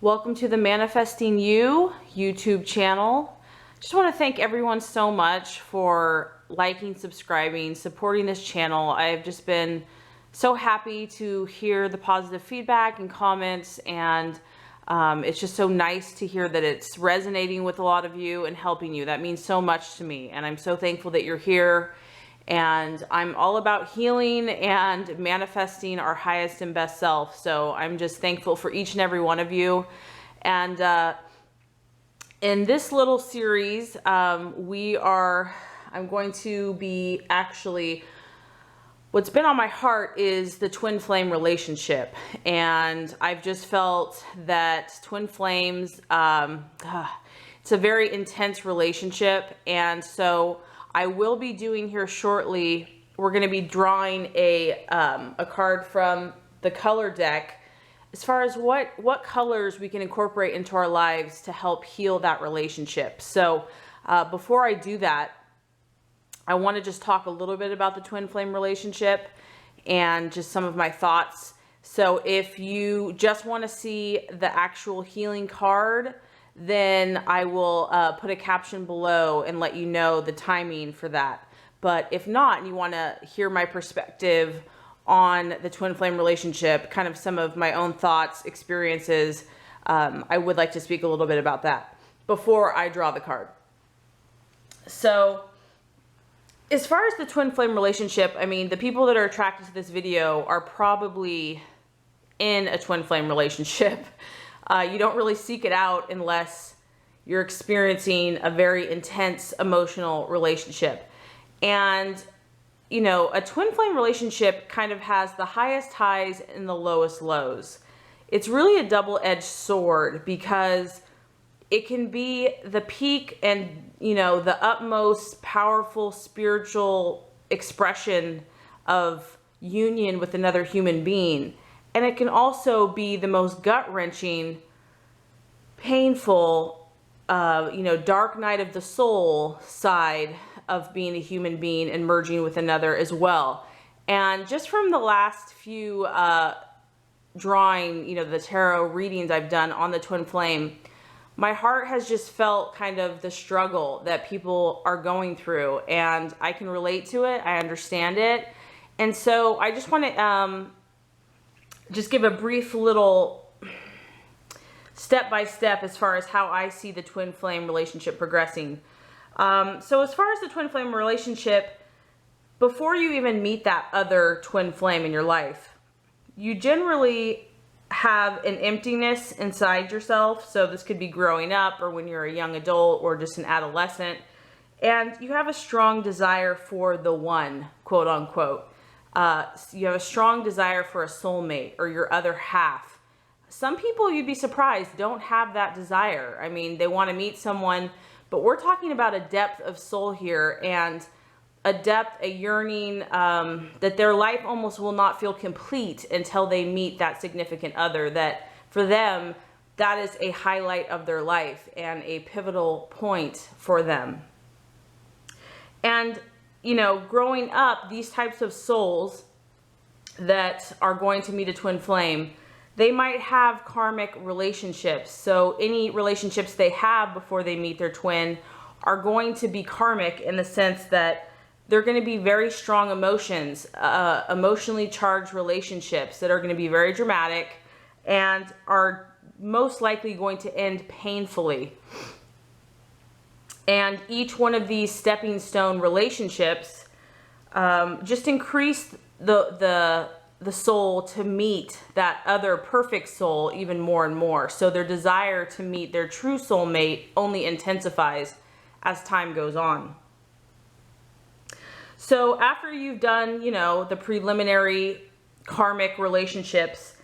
Welcome to the Manifesting You YouTube channel. Just want to thank everyone so much for liking, subscribing, supporting this channel. I've just been so happy to hear the positive feedback and comments, and it's just so nice to hear that it's resonating with a lot of you and helping you. That means so much to me, and I'm so thankful that you're here. And I'm all about healing and manifesting our highest and best self. So I'm just thankful for each and every one of you. And in this little series, I'm going to be what's been on my heart is the twin flame relationship. And I've just felt that twin flames, it's a very intense relationship. And so I will be doing here shortly, we're going to be drawing a card from the color deck as far as what colors we can incorporate into our lives to help heal that relationship. So before I do that, I want to just talk a little bit about the twin flame relationship and just some of my thoughts. So if you just want to see the actual healing card, then I will put a caption below and let you know the timing for that. But if not, and you want to hear my perspective on the twin flame relationship, kind of some of my own thoughts, experiences, I would like to speak a little bit about that before I draw the card. So as far as the twin flame relationship, I mean, the people that are attracted to this video are probably in a twin flame relationship. You don't really seek it out unless you're experiencing a very intense emotional relationship. And, you know, a twin flame relationship kind of has the highest highs and the lowest lows. It's really a double-edged sword because it can be the peak and, you know, the utmost powerful spiritual expression of union with another human being. And it can also be the most gut-wrenching, painful, dark night of the soul side of being a human being and merging with another as well. And just from the last few drawing, the tarot readings I've done on the twin flame, my heart has just felt kind of the struggle that people are going through. And I can relate to it. I understand it. And so I just want to just give a brief little step-by-step as far as how I see the twin flame relationship progressing. So as far as the twin flame relationship, before you even meet that other twin flame in your life, you generally have an emptiness inside yourself. So this could be growing up or when you're a young adult or just an adolescent. And you have a strong desire for the one, quote unquote. You have a strong desire for a soulmate or your other half. Some people, you'd be surprised, don't have that desire. I mean, they want to meet someone, but we're talking about a depth of soul here and a depth, a yearning, that their life almost will not feel complete until they meet that significant other, that for them, that is a highlight of their life and a pivotal point for them. And growing up, these types of souls that are going to meet a twin flame, they might have karmic relationships. So any relationships they have before they meet their twin are going to be karmic in the sense that they're going to be very strong emotions, emotionally charged relationships that are going to be very dramatic and are most likely going to end painfully. And each one of these stepping stone relationships just increase the soul to meet that other perfect soul even more and more. So their desire to meet their true soulmate only intensifies as time goes on. So after you've done, the preliminary karmic relationships,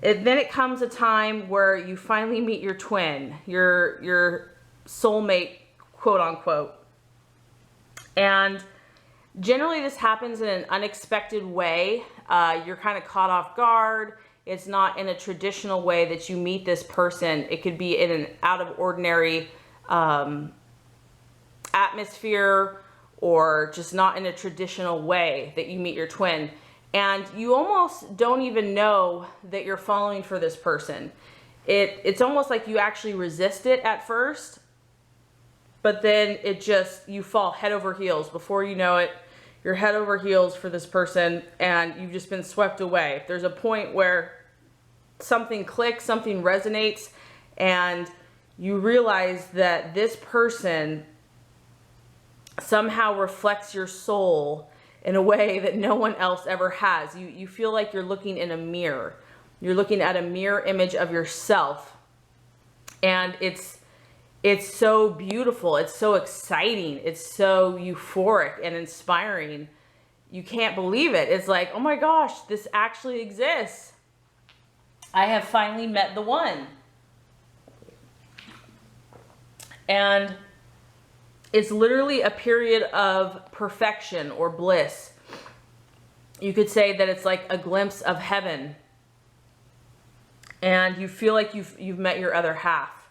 then it comes a time where you finally meet your twin, your soulmate, quote unquote. And generally this happens in an unexpected way. You're kind of caught off guard. It's not in a traditional way that you meet this person. It could be in an out of ordinary atmosphere or just not in a traditional way that you meet your twin. And you almost don't even know that you're falling for this person. it's almost like you actually resist it at first, but then you fall head over heels. Before you know it, you're head over heels for this person, and you've just been swept away. There's a point where something clicks, something resonates, and you realize that this person somehow reflects your soul in a way that no one else ever has. You feel like you're looking in a mirror. You're looking at a mirror image of yourself. And it's so beautiful. It's so exciting. It's so euphoric and inspiring. You can't believe it. It's like, oh my gosh, this actually exists. I have finally met the one. And it's literally a period of perfection or bliss. You could say that it's like a glimpse of heaven. And you feel like you've met your other half.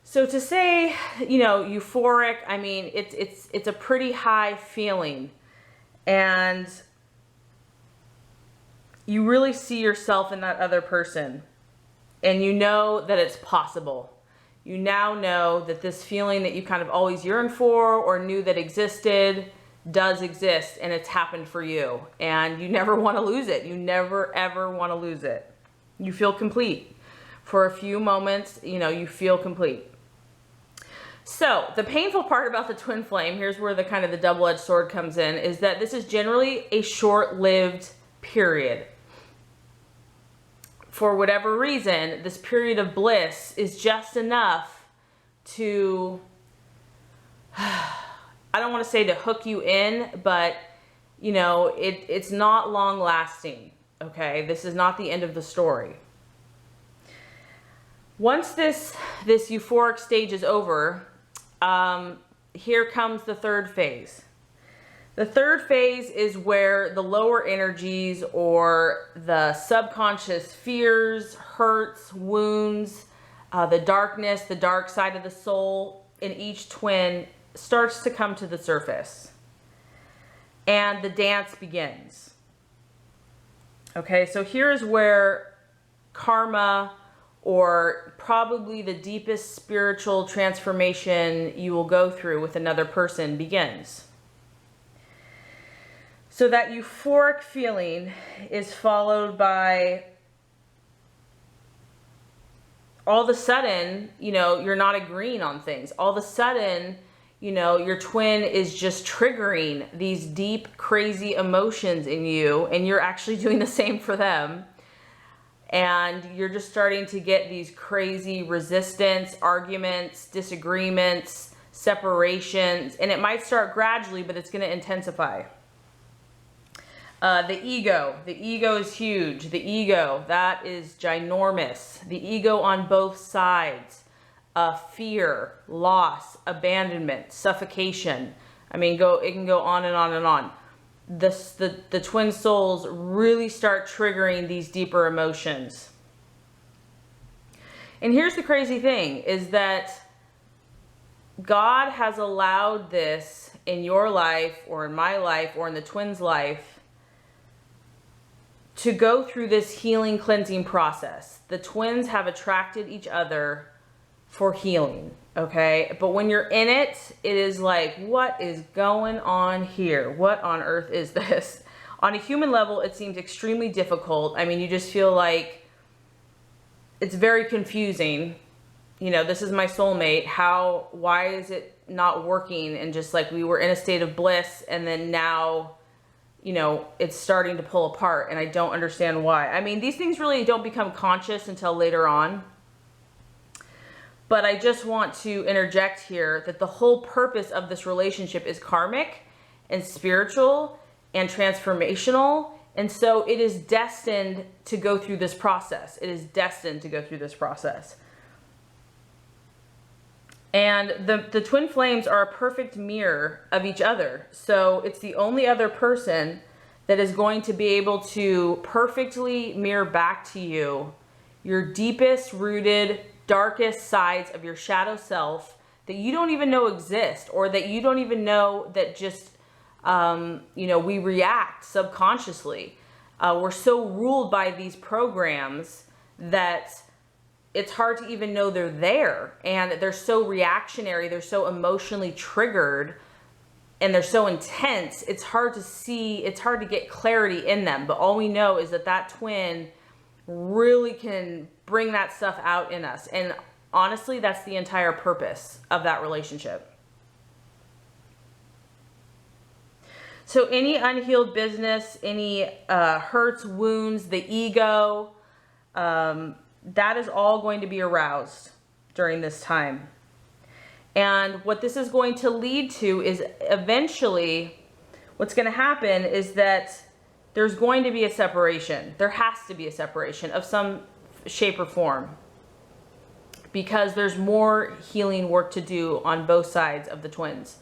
So to say, euphoric, I mean, it's a pretty high feeling. And you really see yourself in that other person. And you know that it's possible. You now know that this feeling that you kind of always yearned for or knew that existed does exist, and it's happened for you. And you never want to lose it. You never, ever want to lose it. You feel complete. For a few moments, you feel complete. So the painful part about the twin flame, here's where the kind of the double-edged sword comes in, is that this is generally a short-lived period. For whatever reason, this period of bliss is just enough to, I don't want to say to hook you in, but it's not long lasting. Okay, this is not the end of the story. Once this euphoric stage is over, here comes the third phase. The third phase is where the lower energies or the subconscious fears, hurts, wounds, the darkness, the dark side of the soul in each twin starts to come to the surface. And the dance begins. Okay, so here's where karma, or probably the deepest spiritual transformation you will go through with another person, begins. So that euphoric feeling is followed by, all of a sudden, you're not agreeing on things. All of a sudden, your twin is just triggering these deep, crazy emotions in you, and you're actually doing the same for them. And you're just starting to get these crazy resistance, arguments, disagreements, separations, and it might start gradually, but it's going to intensify. The ego is huge. The ego, that is ginormous. The ego on both sides. Fear, loss, abandonment, suffocation. I mean, it can go on and on and on. The twin souls really start triggering these deeper emotions. And here's the crazy thing, is that God has allowed this in your life, or in my life, or in the twins' life, to go through this healing, cleansing process. The twins have attracted each other for healing, okay? But when you're in it, it is like, what is going on here? What on earth is this? On a human level, it seems extremely difficult. I mean, you just feel like it's very confusing. This is my soulmate. Why is it not working? And just like we were in a state of bliss, and then now, it's starting to pull apart, and I don't understand why. I mean, these things really don't become conscious until later on. But I just want to interject here that the whole purpose of this relationship is karmic and spiritual and transformational. And so it is destined to go through this process. It is destined to go through this process. And the twin flames are a perfect mirror of each other. So it's the only other person that is going to be able to perfectly mirror back to you your deepest rooted, darkest sides of your shadow self that you don't even know exist, or that you don't even know that just, we react subconsciously. We're so ruled by these programs that it's hard to even know they're there, and they're so reactionary, they're so emotionally triggered, and they're so intense. It's hard to see, it's hard to get clarity in them, but all we know is that that twin really can bring that stuff out in us. And honestly, that's the entire purpose of that relationship. So any unhealed business, any hurts, wounds, the ego, that is all going to be aroused during this time. And what this is going to lead to is eventually what's going to happen is that there's going to be a separation. There has to be a separation of some shape or form, because there's more healing work to do on both sides of the twins.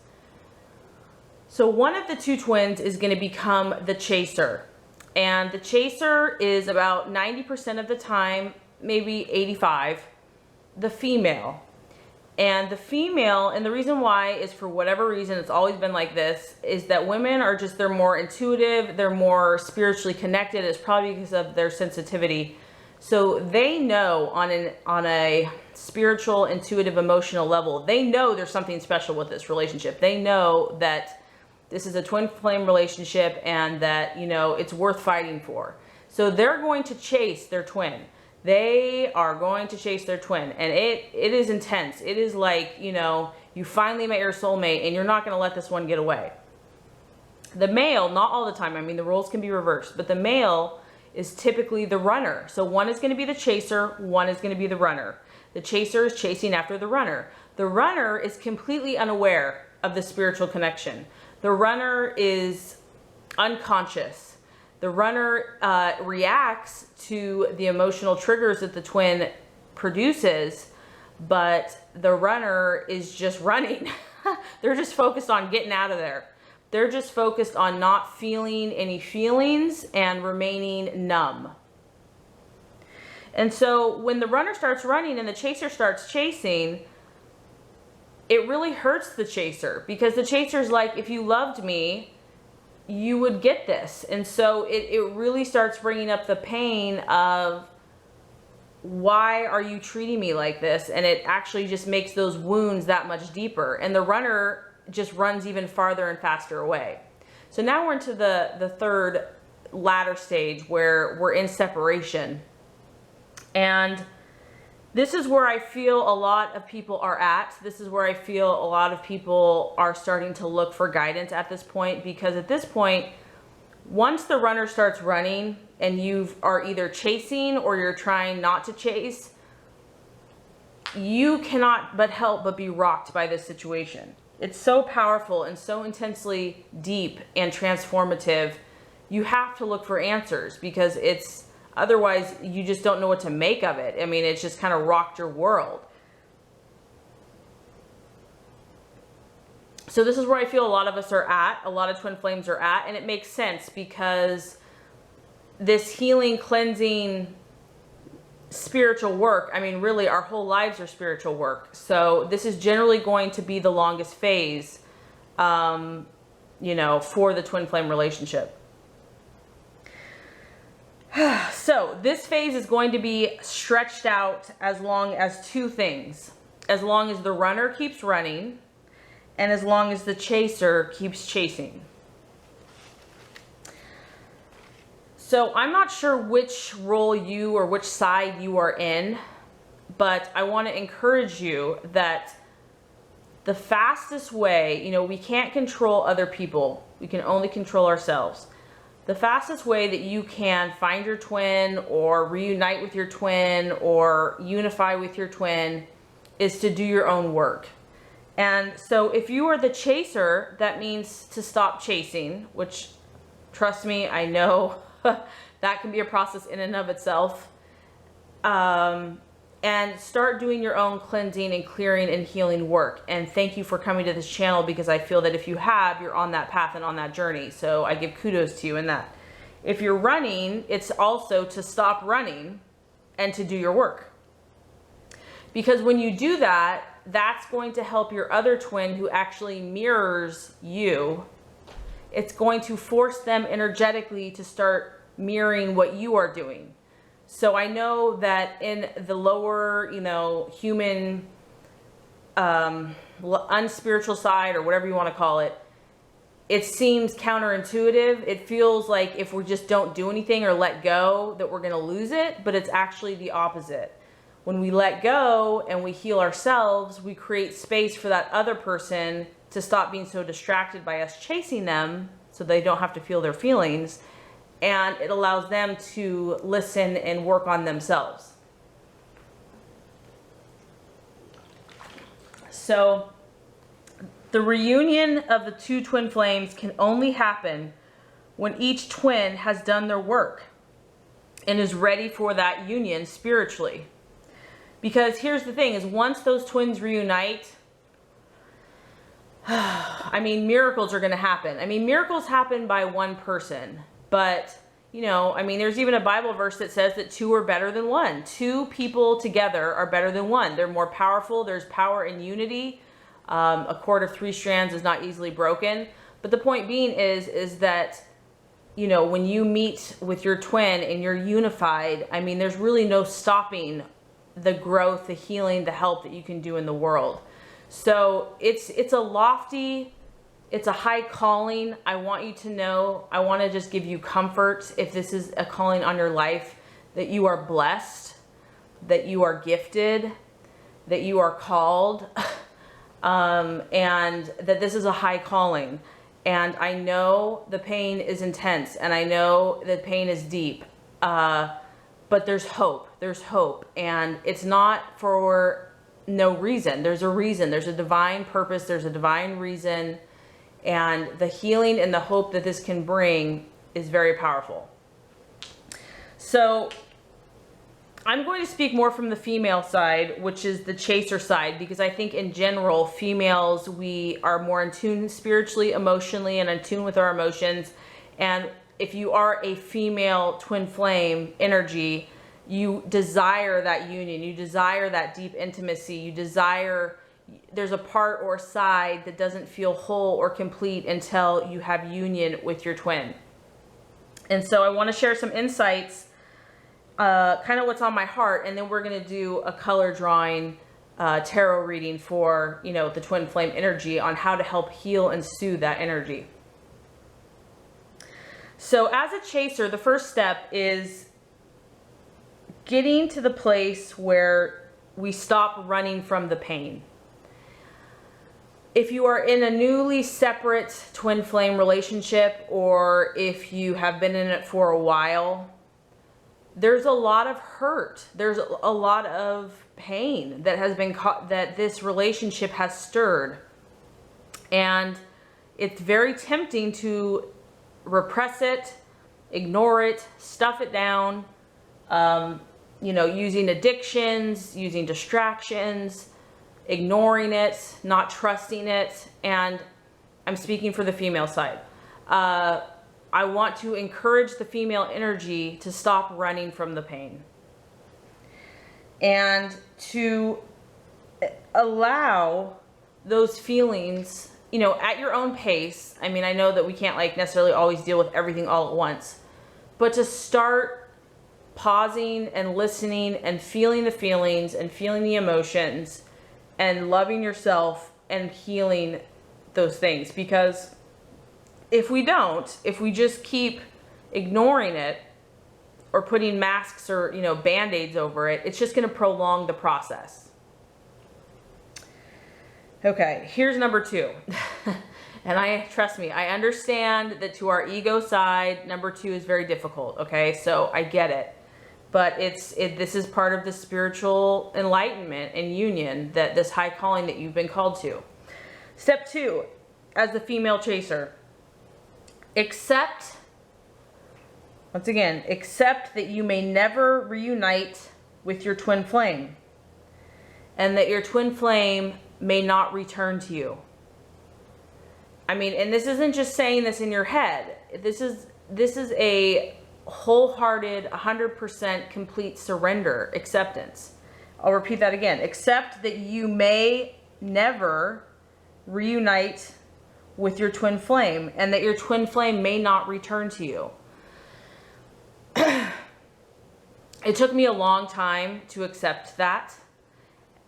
So one of the two twins is going to become the chaser. And the chaser is about 90% of the time, maybe 85%, the female. And the female, and the reason why is for whatever reason, it's always been like this, is that women are just, they're more intuitive, they're more spiritually connected. It's probably because of their sensitivity. So they know on a spiritual, intuitive, emotional level, they know there's something special with this relationship. They know that this is a twin flame relationship and that, you know, it's worth fighting for. So they're going to chase their twin. They are going to chase their twin, and it is intense. It is like, you know, you finally met your soulmate and you're not going to let this one get away. The male, not all the time, I mean, the roles can be reversed, but the male is typically the runner. So one is going to be the chaser, one is going to be the runner. The chaser is chasing after the runner. The runner is completely unaware of the spiritual connection. The runner is unconscious. The runner reacts to the emotional triggers that the twin produces, but the runner is just running. They're just focused on getting out of there. They're just focused on not feeling any feelings and remaining numb. And so when the runner starts running and the chaser starts chasing, it really hurts the chaser, because the chaser's like, if you loved me, you would get this. And so it really starts bringing up the pain of, why are you treating me like this? And it actually just makes those wounds that much deeper. And the runner just runs even farther and faster away. So now we're into the third latter stage where we're in separation. And this is where I feel a lot of people are at. This is where I feel a lot of people are starting to look for guidance at this point, because at this point, once the runner starts running and you are either chasing or you're trying not to chase, you cannot but help but be rocked by this situation. It's so powerful and so intensely deep and transformative. You have to look for answers, because otherwise, you just don't know what to make of it. I mean, it's just kind of rocked your world. So this is where I feel a lot of us are at, a lot of twin flames are at, and it makes sense, because this healing, cleansing, spiritual work, I mean, really, our whole lives are spiritual work. So this is generally going to be the longest phase, you know, for the twin flame relationship. So this phase is going to be stretched out as long as two things. As long as the runner keeps running, and as long as the chaser keeps chasing. So I'm not sure which role you or which side you are in, but I want to encourage you that the fastest way, you know, we can't control other people. We can only control ourselves. The fastest way that you can find your twin or reunite with your twin or unify with your twin is to do your own work. And so if you are the chaser, that means to stop chasing, which, trust me, I know that can be a process in and of itself. And start doing your own cleansing and clearing and healing work. And thank you for coming to this channel, because I feel that if you have, you're on that path and on that journey. So I give kudos to you in that. If you're running, it's also to stop running and to do your work. Because when you do that, that's going to help your other twin who actually mirrors you. It's going to force them energetically to start mirroring what you are doing. So I know that in the lower, human, unspiritual side, or whatever you want to call it, it seems counterintuitive. It feels like if we just don't do anything or let go, that we're going to lose it, but it's actually the opposite. When we let go and we heal ourselves, we create space for that other person to stop being so distracted by us chasing them, so they don't have to feel their feelings, and it allows them to listen and work on themselves. So the reunion of the two twin flames can only happen when each twin has done their work and is ready for that union spiritually. Because here's the thing, is once those twins reunite, miracles are going to happen. Miracles happen by one person, but there's even a Bible verse that says that two are better than one. Two people together are better than one. They're more powerful. There's power in unity. A cord of 3 strands is not easily broken. But the point being is that, when you meet with your twin and you're unified, there's really no stopping the growth, the healing, the help that you can do in the world. So it's a lofty, it's a high calling. I want you to know, I want to just give you comfort, if this is a calling on your life, that you are blessed, that you are gifted, that you are called, and that this is a high calling. And I know the pain is intense, and I know the pain is deep, but there's hope. There's hope, and it's not for no reason. There's a reason. There's a divine purpose. There's a divine reason, and the healing and the hope that this can bring is very powerful. So I'm going to speak more from the female side, which is the chaser side, because I think in general, females, we are more in tune spiritually, emotionally, and in tune with our emotions. And if you are a female twin flame energy, you desire that union, you desire that deep intimacy, you desire, there's a part or side that doesn't feel whole or complete until you have union with your twin. And so I want to share some insights, kind of what's on my heart, and then we're going to do a color drawing tarot reading for, the twin flame energy, on how to help heal and soothe that energy. So as a chaser, the first step is getting to the place where we stop running from the pain. If you are in a newly separate twin flame relationship, or if you have been in it for a while, there's a lot of hurt. There's a lot of pain that has been that this relationship has stirred. And it's very tempting to repress it, ignore it, stuff it down, using addictions, using distractions, ignoring it, not trusting it. And I'm speaking for the female side. I want to encourage the female energy to stop running from the pain and to allow those feelings, at your own pace. I know that we can't necessarily always deal with everything all at once, but to start pausing and listening and feeling the feelings and feeling the emotions and loving yourself and healing those things. Because if we just keep ignoring it or putting masks or, band-aids over it, it's just going to prolong the process. Okay, here's number 2. And trust me, I understand that to our ego side, number 2 is very difficult. Okay, so I get it. But this is part of the spiritual enlightenment and union, that this high calling that you've been called to. Step 2, as the female chaser, accept that you may never reunite with your twin flame, and that your twin flame may not return to you. And this isn't just saying this in your head. This is a wholehearted, 100% complete surrender, acceptance. I'll repeat that again. Accept that you may never reunite with your twin flame, and that your twin flame may not return to you. it took me a long time to accept that.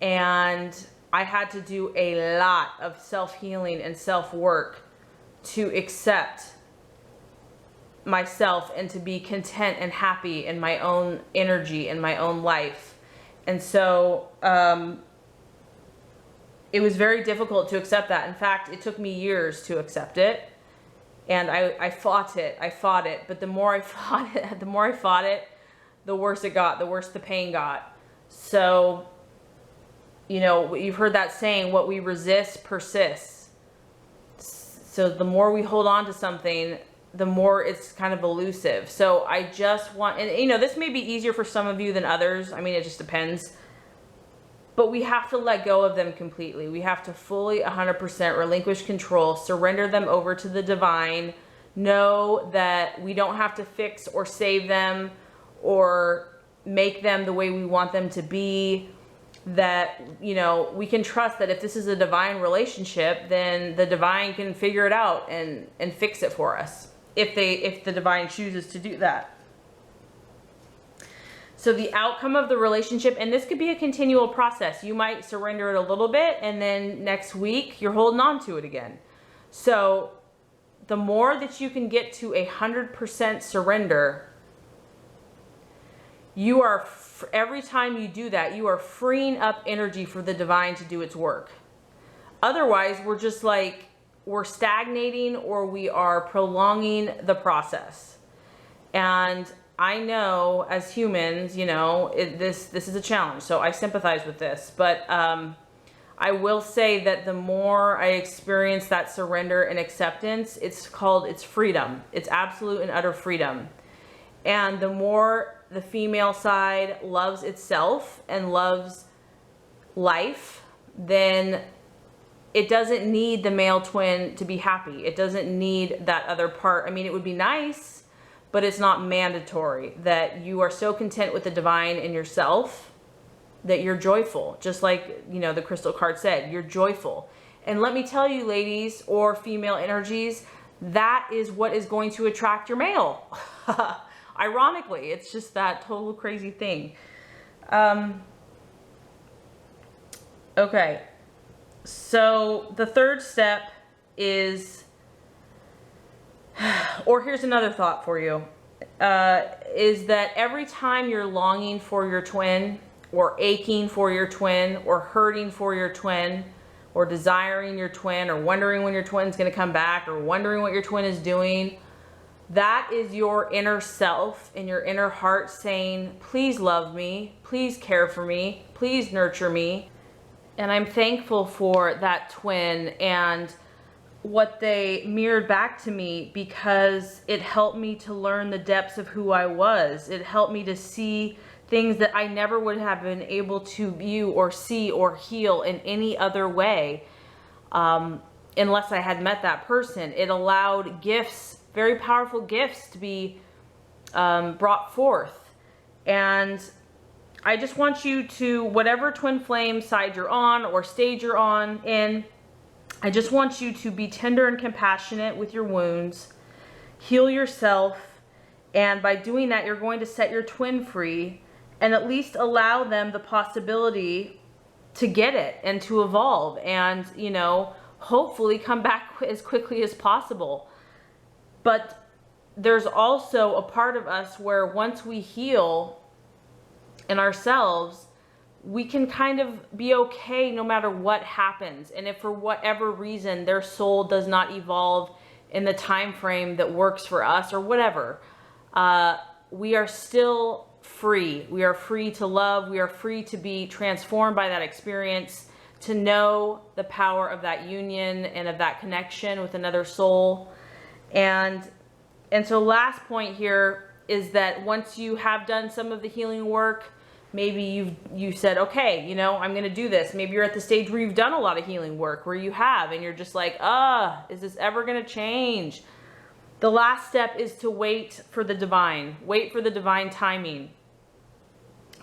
And I had to do a lot of self-healing and self-work to accept myself and to be content and happy in my own energy and my own life. And so it was very difficult to accept that. In fact, it took me years to accept it. And I fought it. But the more I fought it, the worse it got, the worse the pain got. So, you know, you've heard that saying, what we resist persists. So the more we hold on to something, the more it's kind of elusive. So I just want, and you know, this may be easier for some of you than others. I mean, it just depends. But we have to let go of them completely. We have to fully 100% relinquish control, surrender them over to the divine, know that we don't have to fix or save them or make them the way we want them to be. That, you know, we can trust that if this is a divine relationship, then the divine can figure it out and fix it for us if the divine chooses to do that. So the outcome of the relationship, and this could be a continual process. You might surrender it a little bit and then next week you're holding on to it again. So the more that you can get to 100% surrender, you are, every time you do that, you are freeing up energy for the divine to do its work. Otherwise, we're just like, we're stagnating or we are prolonging the process. And I know as humans, you know, this is a challenge. So I sympathize with this, but I will say that the more I experience that surrender and acceptance, it's freedom. It's absolute and utter freedom. And the more the female side loves itself and loves life, then it doesn't need the male twin to be happy. It doesn't need that other part. I mean, it would be nice, but it's not mandatory that you are so content with the divine in yourself that you're joyful. Just like, you know, the crystal card said, you're joyful. And let me tell you, ladies or female energies, that is what is going to attract your male. Ironically, it's just that total crazy thing. Okay, so the third step is, or here's another thought for you, is that every time you're longing for your twin, or aching for your twin, or hurting for your twin, or desiring your twin, or wondering when your twin's gonna come back, or wondering what your twin is doing, that is your inner self and your inner heart saying, please love me, please care for me, please nurture me. And I'm thankful for that twin and what they mirrored back to me, because it helped me to learn the depths of who I was. It helped me to see things that I never would have been able to view or see or heal in any other way unless I had met that person. It allowed gifts, very powerful gifts, to be brought forth. And I just want you to, whatever twin flame side you're on or stage you're on in, I just want you to be tender and compassionate with your wounds, heal yourself, and by doing that, you're going to set your twin free and at least allow them the possibility to get it and to evolve and, you know, hopefully come back as quickly as possible. But there's also a part of us where once we heal in ourselves, we can kind of be okay no matter what happens. And if for whatever reason their soul does not evolve in the time frame that works for us or whatever, we are still free. We are free to love. We are free to be transformed by that experience, to know the power of that union and of that connection with another soul. And so last point here is that once you have done some of the healing work, maybe you said, okay, you know, I'm going to do this. Maybe you're at the stage where you've done a lot of healing work, where you have, and you're just like, is this ever going to change? The last step is to wait for the divine. Wait for the divine timing.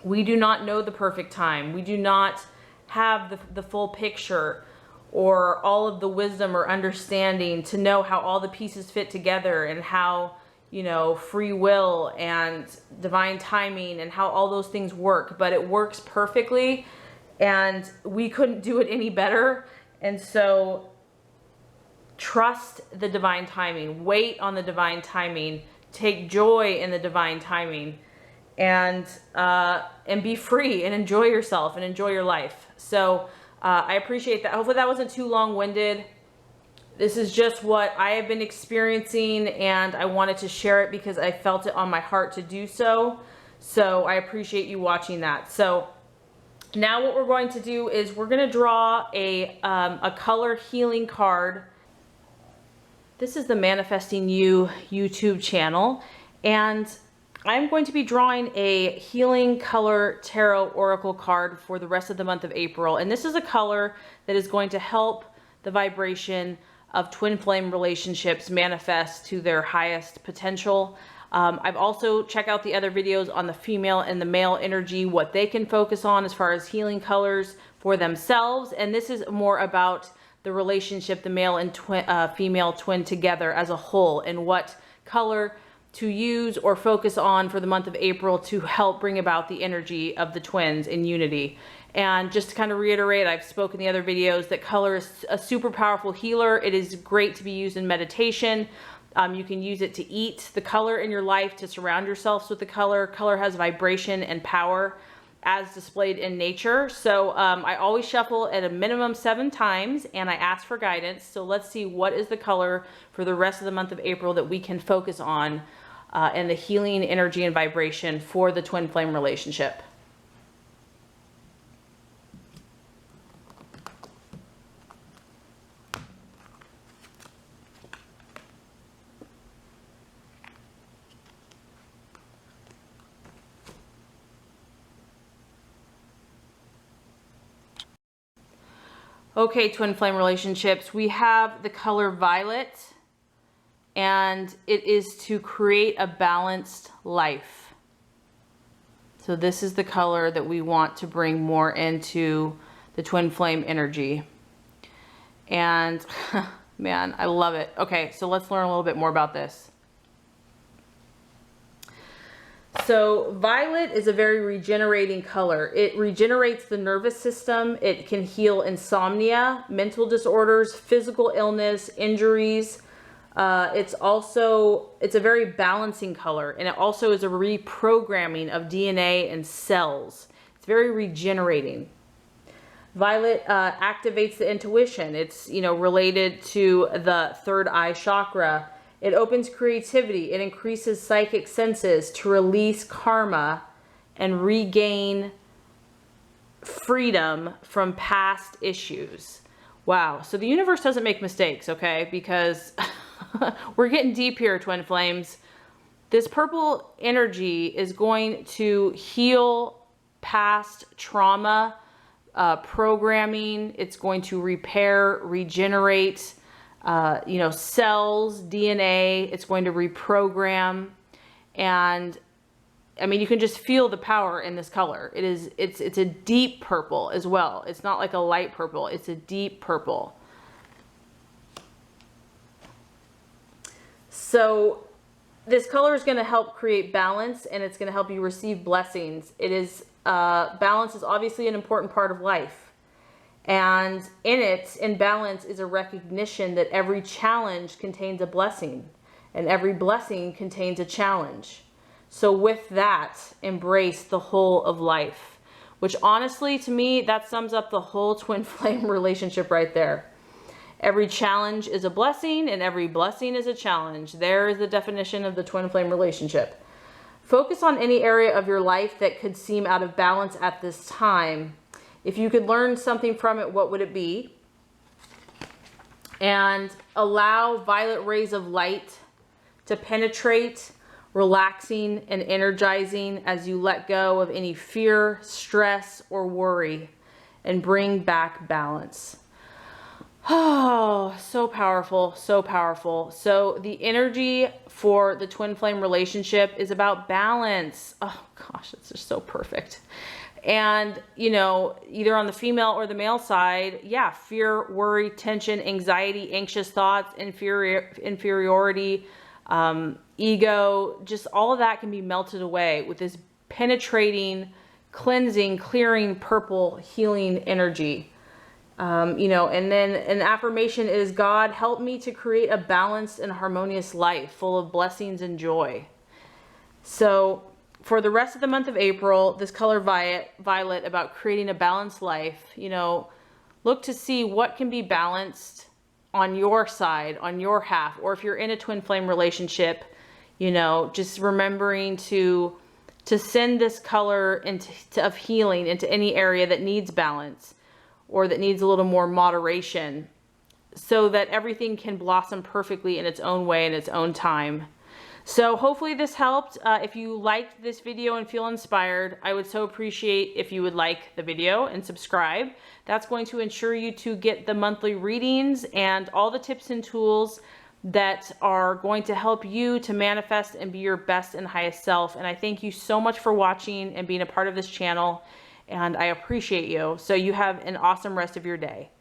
We do not know the perfect time. We do not have the full picture or all of the wisdom or understanding to know how all the pieces fit together and how, you know, free will and divine timing and how all those things work, but it works perfectly and we couldn't do it any better. And so trust the divine timing, wait on the divine timing, take joy in the divine timing, and be free and enjoy yourself and enjoy your life. So I appreciate that. Hopefully that wasn't too long-winded. This is just what I have been experiencing, and I wanted to share it because I felt it on my heart to do so. So I appreciate you watching that. So now what we're going to do is we're going to draw a color healing card. This is the Manifesting You YouTube channel, and I'm going to be drawing a healing color tarot oracle card for the rest of the month of April. And this is a color that is going to help the vibration of twin flame relationships manifest to their highest potential. I've also checked out the other videos on the female and the male energy, what they can focus on as far as healing colors for themselves. And this is more about the relationship, the male and female twin together as a whole, and what color to use or focus on for the month of April to help bring about the energy of the twins in unity. And just to kind of reiterate, I've spoken in the other videos that color is a super powerful healer. It is great to be used in meditation. You can use it to eat the color in your life, to surround yourselves with the color. Color has vibration and power as displayed in nature. So I always shuffle at a minimum 7 times and I ask for guidance. So let's see what is the color for the rest of the month of April that we can focus on and the healing energy and vibration for the twin flame relationship. Okay, twin flame relationships, we have the color violet, and it is to create a balanced life. So this is the color that we want to bring more into the twin flame energy. And man, I love it. Okay, so let's learn a little bit more about this. So violet is a very regenerating color. It regenerates the nervous system. It can heal insomnia, mental disorders, physical illness, injuries. It's a very balancing color, and it also is a reprogramming of DNA and cells. It's very regenerating. Violet activates the intuition. It's, you know, related to the third eye chakra. It opens creativity. It increases psychic senses to release karma and regain freedom from past issues. Wow. So the universe doesn't make mistakes, okay? Because we're getting deep here, twin flames. This purple energy is going to heal past trauma, programming. It's going to repair, regenerate, you know, cells, DNA. It's going to reprogram. And I mean, you can just feel the power in this color. It's a deep purple as well. It's not like a light purple. It's a deep purple. So this color is going to help create balance, and it's going to help you receive blessings. It is, balance is obviously an important part of life. And in balance is a recognition that every challenge contains a blessing, and every blessing contains a challenge. So with that, embrace the whole of life, which honestly, to me, that sums up the whole twin flame relationship right there. Every challenge is a blessing, and every blessing is a challenge. There is the definition of the twin flame relationship. Focus on any area of your life that could seem out of balance at this time. If you could learn something from it, what would it be? And allow violet rays of light to penetrate, relaxing and energizing as you let go of any fear, stress, or worry, and bring back balance. Oh, so powerful, so powerful. So the energy for the twin flame relationship is about balance. Oh gosh, it's just so perfect. And, you know, either on the female or the male side, yeah, fear, worry, tension, anxiety, anxious thoughts, inferiority, ego, just all of that can be melted away with this penetrating, cleansing, clearing, purple, healing energy. You know, and then an affirmation is, God, help me to create a balanced and harmonious life full of blessings and joy. So for the rest of the month of April, this color violet about creating a balanced life, you know, look to see what can be balanced on your side, on your half, or if you're in a twin flame relationship, you know, just remembering to send this color of healing into any area that needs balance or that needs a little more moderation, so that everything can blossom perfectly in its own way, in its own time. So hopefully this helped. If you liked this video and feel inspired, I would so appreciate if you would like the video and subscribe. That's going to ensure you to get the monthly readings and all the tips and tools that are going to help you to manifest and be your best and highest self. And I thank you so much for watching and being a part of this channel, and I appreciate you. So you have an awesome rest of your day.